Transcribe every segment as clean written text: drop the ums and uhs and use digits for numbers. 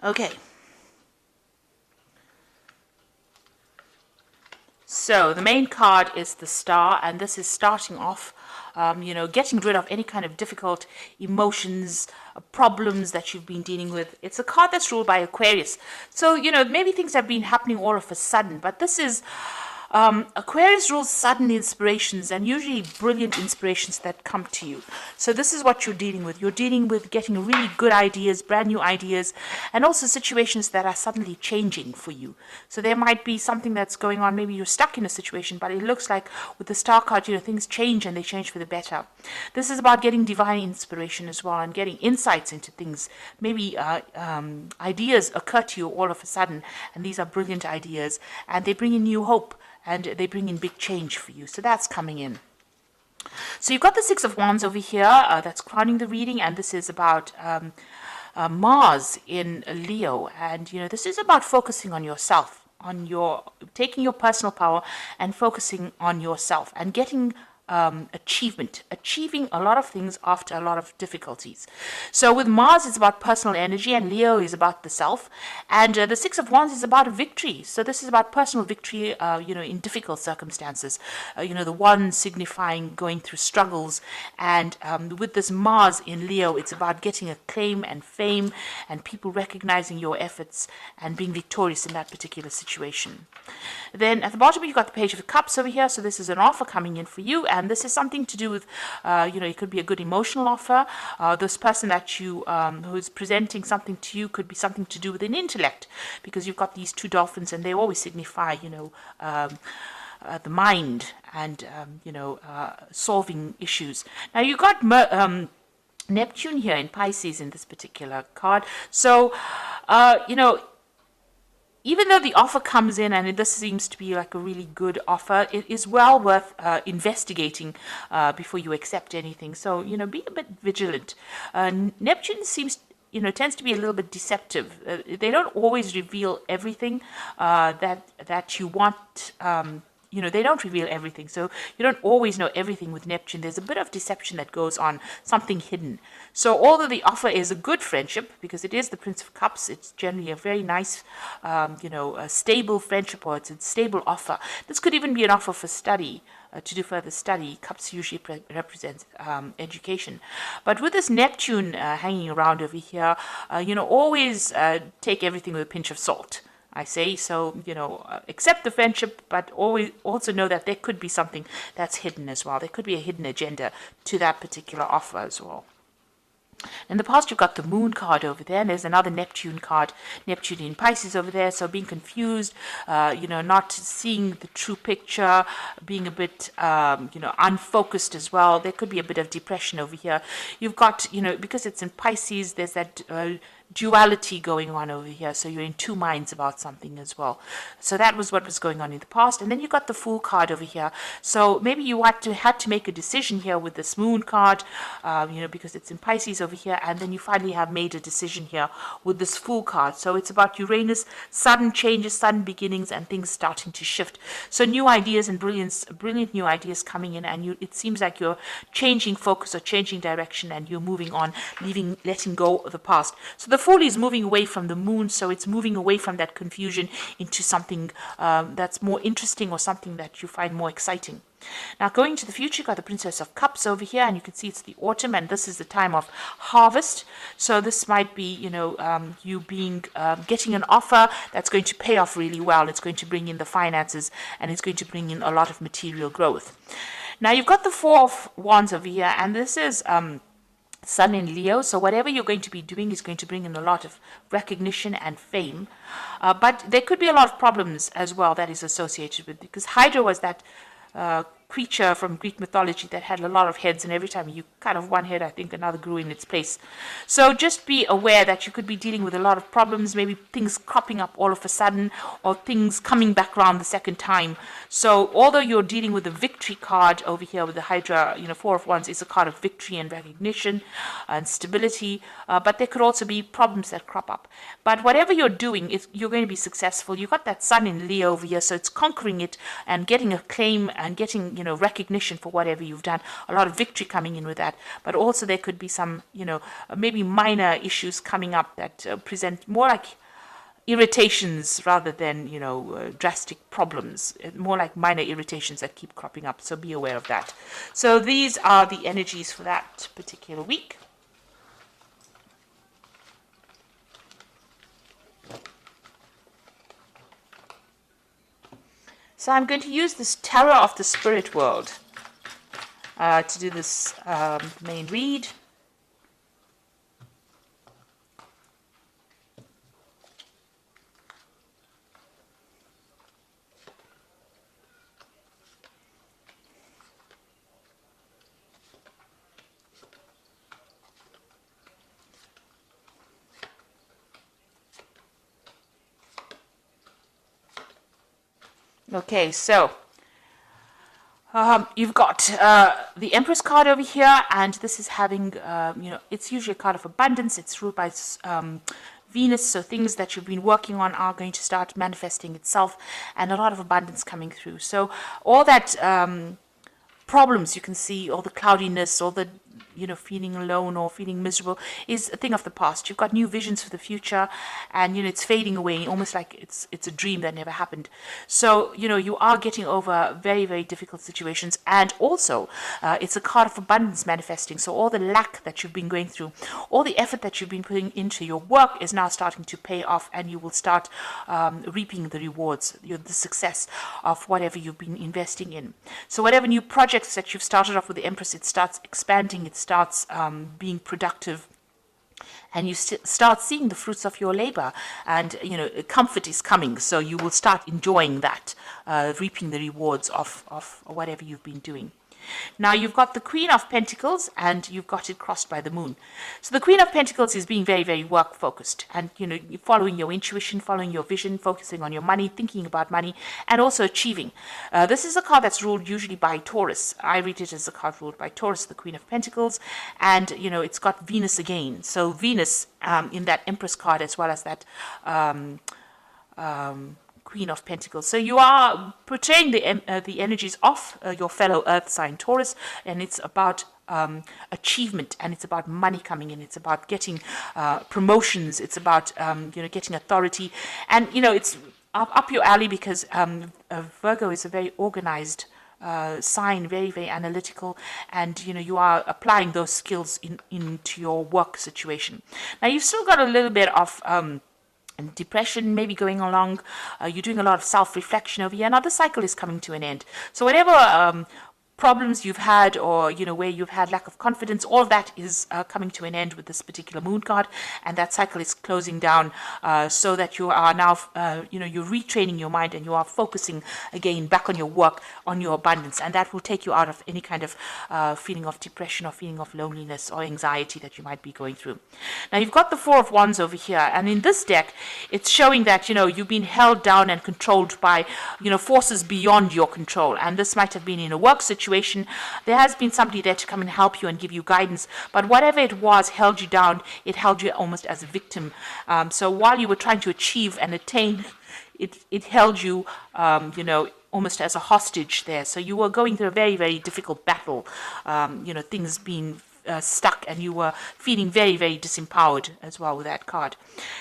Okay. So the main card is the Star, and this is starting off, getting rid of any kind of difficult emotions, problems that you've been dealing with. It's a card that's ruled by Aquarius. So, maybe things have been happening all of a sudden, but this is Aquarius rules sudden inspirations and usually brilliant inspirations that come to you. So this is what you're dealing with. You're dealing with getting really good ideas, brand new ideas, and also situations that are suddenly changing for you. So there might be something that's going on. Maybe you're stuck in a situation, but it looks like with the Star card, things change and they change for the better. This is about getting divine inspiration as well and getting insights into things. Maybe ideas occur to you all of a sudden, and these are brilliant ideas, and they bring in new hope. And they bring in big change for you. So that's coming in. So you've got the Six of Wands over here. That's crowning the reading. And this is about Mars in Leo. And, this is about focusing on yourself, taking your personal power and focusing on yourself and getting achieving a lot of things after a lot of difficulties. So with Mars, it's about personal energy, and Leo is about the self, and the Six of Wands is about victory. So this is about personal victory, in difficult circumstances. The one signifying going through struggles, and with this Mars in Leo, it's about getting acclaim and fame, and people recognizing your efforts and being victorious in that particular situation. Then at the bottom, you've got the Page of Cups over here. So this is an offer coming in for you. And this is something to do with, it could be a good emotional offer. This person that you, who's presenting something to you could be something to do with an intellect, because you've got these two dolphins and they always signify, the mind and, solving issues. Now you've got Neptune here in Pisces in this particular card. So, even though the offer comes in, and this seems to be like a really good offer, it is well worth investigating before you accept anything. So, be a bit vigilant. Neptune tends to be a little bit deceptive. They don't always reveal everything that you want. They don't reveal everything. So you don't always know everything with Neptune. There's a bit of deception that goes on, something hidden. So although the offer is a good friendship, because it is the Prince of Cups, it's generally a very nice, a stable friendship, or it's a stable offer. This could even be an offer for study, to do further study. Cups usually represents education. But with this Neptune hanging around over here, always take everything with a pinch of salt. I say, so, accept the friendship, but always also know that there could be something that's hidden as well. There could be a hidden agenda to that particular offer as well. In the past, you've got the Moon card over there, and there's another Neptune card, Neptune in Pisces over there. So being confused, not seeing the true picture, being a bit, unfocused as well. There could be a bit of depression over here. You've got, because it's in Pisces, there's that duality going on over here, so you're in two minds about something as well. So that was what was going on in the past. And then you got the Fool card over here, so maybe you had to make a decision here with this Moon card, because it's in Pisces over here, and then you finally have made a decision here with this Fool card. So it's about Uranus, sudden changes, sudden beginnings, and things starting to shift. So new ideas and brilliant new ideas coming in, and it seems like you're changing focus or changing direction, and you're moving on, letting go of the past. So the Fool is moving away from the Moon, so it's moving away from that confusion into something that's more interesting, or something that you find more exciting. Now, going to the future, you've got the Princess of Cups over here, and you can see it's the autumn, and this is the time of harvest. So this might be, you getting an offer that's going to pay off really well. It's going to bring in the finances, and it's going to bring in a lot of material growth. Now, you've got the Four of Wands over here, and this is Sun in Leo, so whatever you're going to be doing is going to bring in a lot of recognition and fame, but there could be a lot of problems as well that is associated with, because Hydra was that creature from Greek mythology that had a lot of heads, and every time you cut off one head, I think another grew in its place. So just be aware that you could be dealing with a lot of problems, maybe things cropping up all of a sudden, or things coming back around the second time. So although you're dealing with the victory card over here with the Hydra, Four of Wands is a card of victory and recognition and stability, but there could also be problems that crop up. But whatever you're doing, you're going to be successful. You've got that Sun in Leo over here, so it's conquering it and getting acclaim and getting, recognition for whatever you've done, a lot of victory coming in with that. But also there could be some, maybe minor issues coming up that present more like irritations rather than, drastic problems, more like minor irritations that keep cropping up. So be aware of that. So these are the energies for that particular week. So I'm going to use this Tarot of the Spirit World to do this main read. Okay, so you've got the Empress card over here, and this is having, it's usually a card of abundance. It's ruled by Venus, so things that you've been working on are going to start manifesting itself, and a lot of abundance coming through. So all that problems you can see, all the cloudiness, all the feeling alone or feeling miserable is a thing of the past. You've got new visions for the future, and it's fading away, almost like it's a dream that never happened. So you are getting over very, very difficult situations, and also it's a card of abundance manifesting. So all the lack that you've been going through, all the effort that you've been putting into your work is now starting to pay off, and you will start reaping the rewards, the success of whatever you've been investing in. So whatever new projects that you've started off with the Empress, it starts expanding, it starts being productive, and you start seeing the fruits of your labor, and comfort is coming, so you will start enjoying that, reaping the rewards of whatever you've been doing. Now you've got the Queen of Pentacles, and you've got it crossed by the Moon. So the Queen of Pentacles is being very, very work focused, and following your intuition, following your vision, focusing on your money, thinking about money, and also achieving. This is a card that's ruled usually by Taurus. I read it as a card ruled by Taurus, the Queen of Pentacles, and it's got Venus again. So Venus in that Empress card, as well as that Queen of Pentacles. So you are portraying the energies of your fellow Earth sign Taurus, and it's about achievement, and it's about money coming in. It's about getting promotions. It's about getting authority, and it's up your alley, because Virgo is a very organized sign, very, very analytical, and you are applying those skills into your work situation. Now you've still got a little bit of and depression maybe going along. You're doing a lot of self-reflection over here. Now the cycle is coming to an end. So whatever problems you've had, or where you've had lack of confidence, all of that is coming to an end with this particular Moon card, and that cycle is closing down, so that you are now you're retraining your mind, and you are focusing again back on your work, on your abundance, and that will take you out of any kind of feeling of depression or feeling of loneliness or anxiety that you might be going through. Now you've got the Four of Wands over here, and in this deck it's showing that you've been held down and controlled by forces beyond your control, and this might have been in a work situation. There has been somebody there to come and help you and give you guidance, but whatever it was held you down. It held you almost as a victim. So while you were trying to achieve and attain, it held you almost as a hostage there. So you were going through a very, very difficult battle, things being stuck, and you were feeling very, very disempowered as well with that card.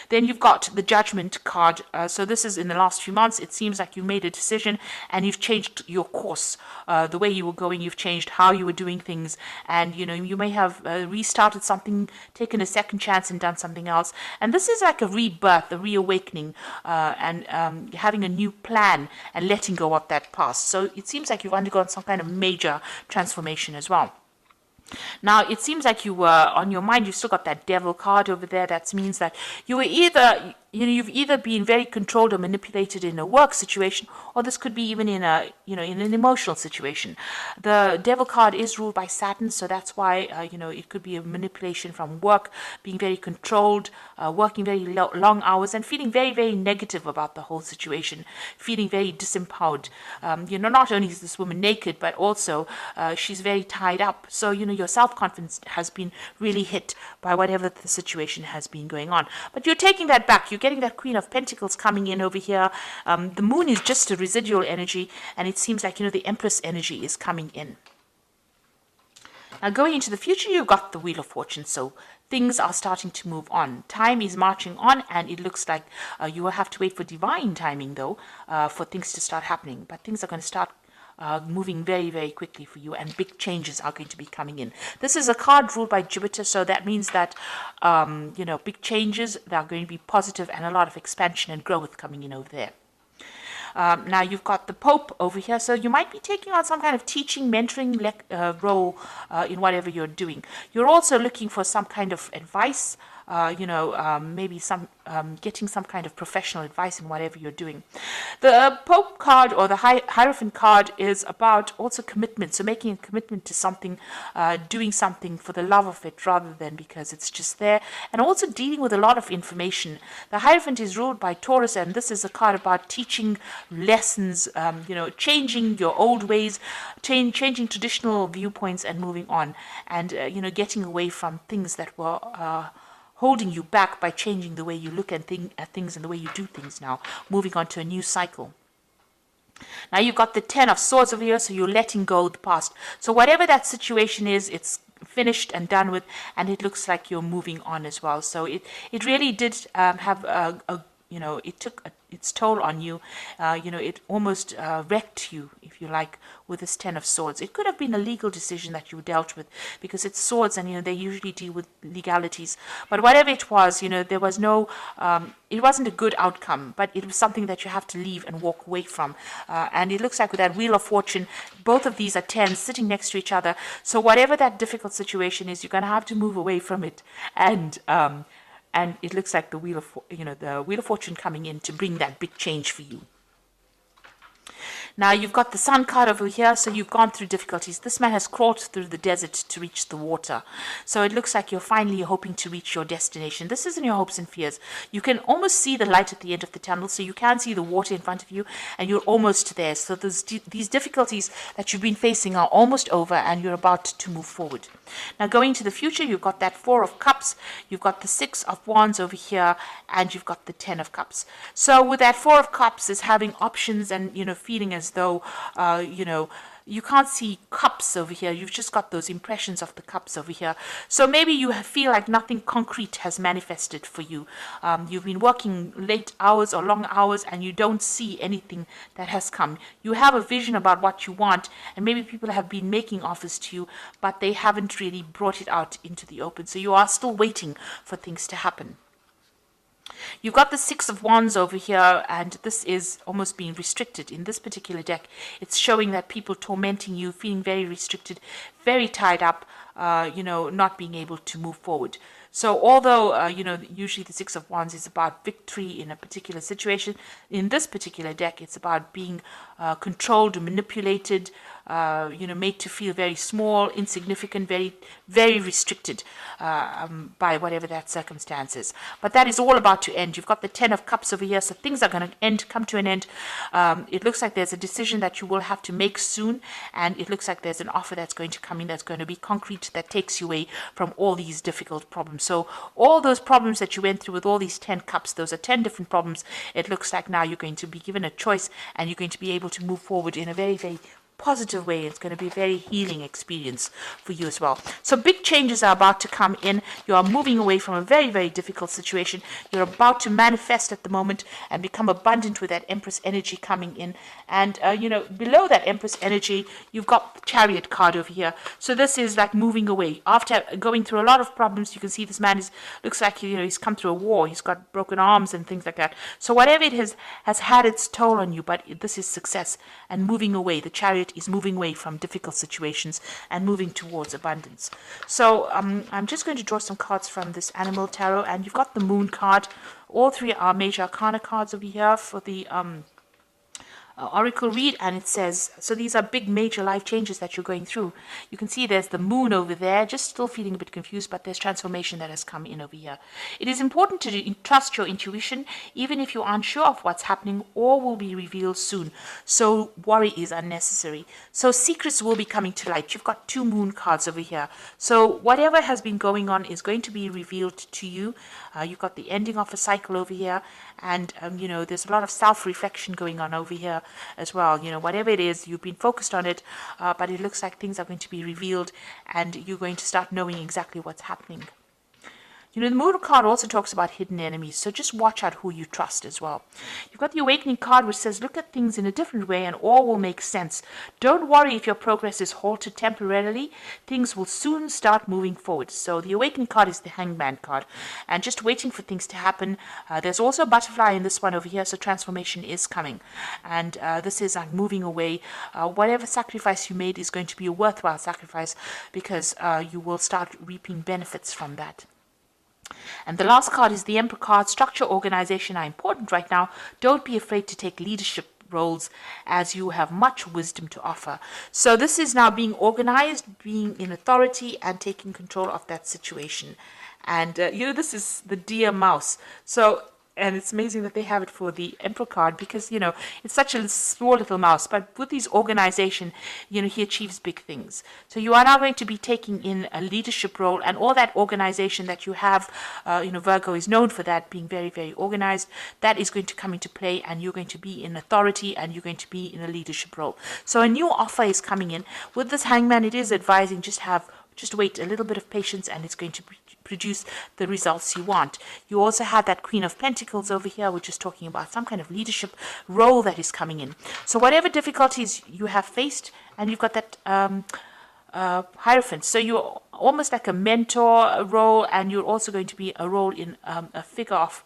Then you've got the Judgment card. So this is in the last few months. It seems like you made a decision, and you've changed your course. The way you were going, you've changed how you were doing things, and you may have restarted something, taken a second chance, and done something else. And this is like a rebirth, a reawakening, and having a new plan and letting go of that past. So it seems like you've undergone some kind of major transformation as well. Now, it seems like you were, on your mind, you still got that Devil card over there. That means that you were either, you've either been very controlled or manipulated in a work situation, or this could be even in a, in an emotional situation. The Devil card is ruled by Saturn, so that's why, it could be a manipulation from work, being very controlled, working very long hours, and feeling very, very negative about the whole situation, feeling very disempowered. Not only is this woman naked, but also she's very tied up. So, your your self-confidence has been really hit by whatever the situation has been going on. But you're taking that back. You're getting that Queen of Pentacles coming in over here. The moon is just a residual energy, and it seems like, the Empress energy is coming in. Now, going into the future, you've got the Wheel of Fortune, so things are starting to move on. Time is marching on, and it looks like you will have to wait for divine timing, though, for things to start happening. But things are going to start moving very, very quickly for you, and big changes are going to be coming in. This is a card ruled by Jupiter, so that means that, big changes, that are going to be positive, and a lot of expansion and growth coming in over there. Now you've got the Pope over here, so you might be taking on some kind of teaching, mentoring role in whatever you're doing. You're also looking for some kind of advice, maybe getting some kind of professional advice in whatever you're doing. The Pope card, or the Hierophant card, is about also commitment. So making a commitment to something, doing something for the love of it rather than because it's just there, and also dealing with a lot of information. The Hierophant is ruled by Taurus, and this is a card about teaching lessons, changing your old ways, changing traditional viewpoints and moving on, and, getting away from things that were holding you back by changing the way you look at things and the way you do things now, moving on to a new cycle. Now you've got the Ten of Swords over here, so you're letting go of the past. So whatever that situation is, it's finished and done with, and it looks like you're moving on as well. So it really did have it took its toll on you. It almost wrecked you, if you like, with this Ten of Swords. It could have been a legal decision that you dealt with, because it's swords, and they usually deal with legalities. But whatever it was, there was no. It wasn't a good outcome, but it was something that you have to leave and walk away from. And it looks like with that Wheel of Fortune, both of these are tens sitting next to each other. So whatever that difficult situation is, you're going to have to move away from it, and it looks like the Wheel of Fortune coming in to bring that big change for you. Now you've got the Sun card over here, so you've gone through difficulties. This man has crawled through the desert to reach the water. So it looks like you're finally hoping to reach your destination. This isn't your hopes and fears. You can almost see the light at the end of the tunnel, so you can see the water in front of you, and you're almost there. So these difficulties that you've been facing are almost over, and you're about to move forward. Now going to the future, you've got that Four of Cups, you've got the Six of Wands over here, and you've got the Ten of Cups. So with that Four of Cups is having options and, feeling as though, you can't see cups over here. You've just got those impressions of the cups over here. So maybe you feel like nothing concrete has manifested for you. You've been working late hours or long hours, and you don't see anything that has come. You have a vision about what you want, and maybe people have been making offers to you, but they haven't really brought it out into the open. So you are still waiting for things to happen. You've got the Six of Wands over here, and this is almost being restricted. In this particular deck, it's showing that people tormenting you, feeling very restricted, very tied up, not being able to move forward. So although, usually the Six of Wands is about victory in a particular situation, in this particular deck, it's about being controlled, manipulated, made to feel very small, insignificant, very, very restricted by whatever that circumstance is. But that is all about to end. You've got the Ten of Cups over here, so things are going to come to an end. It looks like there's a decision that you will have to make soon, and it looks like there's an offer that's going to come in that's going to be concrete, that takes you away from all these difficult problems. So all those problems that you went through with all these 10 cups, those are 10 different problems. It looks like now you're going to be given a choice, and you're going to be able to move forward in a very, very positive way. It's going to be a very healing experience for you as well. So big changes are about to come in. You are moving away from a very, very difficult situation. You're about to manifest at the moment and become abundant with that Empress energy coming in. And, below that Empress energy, you've got the Chariot card over here. So this is like moving away. After going through a lot of problems, you can see this man looks like, he's come through a war. He's got broken arms and things like that. So whatever it has had its toll on you, but this is success and moving away. The Chariot is moving away from difficult situations and moving towards abundance. So I'm just going to draw some cards from this Animal Tarot, and you've got the Moon card. All three are major arcana cards over here for the oracle read, and it says, so these are big major life changes that you're going through. You can see there's the moon over there, just still feeling a bit confused, but there's transformation that has come in over here. It is important to trust your intuition, even if you aren't sure of what's happening or will be revealed soon. So worry is unnecessary. So secrets will be coming to light. You've got 2 moon cards over here. So whatever has been going on is going to be revealed to you. You've got the ending of a cycle over here, and there's a lot of self-reflection going on over here as well. Whatever it is, you've been focused on it, but it looks like things are going to be revealed, and you're going to start knowing exactly what's happening. The Moon card also talks about hidden enemies, so just watch out who you trust as well. You've got the Awakening card, which says, look at things in a different way and all will make sense. Don't worry if your progress is halted temporarily. Things will soon start moving forward. So the Awakening card is the Hangman card, and just waiting for things to happen. There's also a butterfly in this one over here, so transformation is coming. And this is like moving away. Whatever sacrifice you made is going to be a worthwhile sacrifice, because you will start reaping benefits from that. And the last card is the Emperor card. Structure, organization are important right now. Don't be afraid to take leadership roles, as you have much wisdom to offer. So this is now being organized, being in authority, and taking control of that situation. And this is the deer mouse. And it's amazing that they have it for the Emperor card, because, it's such a small little mouse. But with his organization, he achieves big things. So you are now going to be taking in a leadership role, and all that organization that you have, Virgo is known for that, being very, very organized. That is going to come into play, and you're going to be in authority, and you're going to be in a leadership role. So a new offer is coming in. With this Hangman, it is advising just wait a little bit of patience, and it's going to produce the results you want. You also have that Queen of Pentacles over here, which is talking about some kind of leadership role that is coming in. So whatever difficulties you have faced, and you've got that Hierophant. So you're almost like a mentor role, and you're also going to be a role in a figure of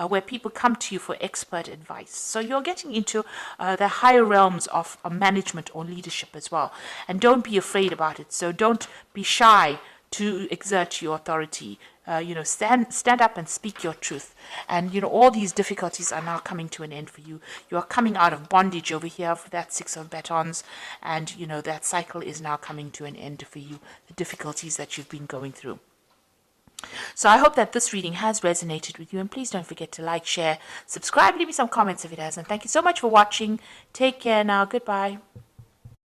where people come to you for expert advice. So you're getting into the higher realms of management or leadership as well. And don't be afraid about it. So don't be shy to exert your authority. Stand up and speak your truth. And, all these difficulties are now coming to an end for you. You are coming out of bondage over here for that 6 of batons. And, that cycle is now coming to an end for you, the difficulties that you've been going through. So I hope that this reading has resonated with you. And please don't forget to like, share, subscribe, leave me some comments if it has. And thank you so much for watching. Take care now. Goodbye.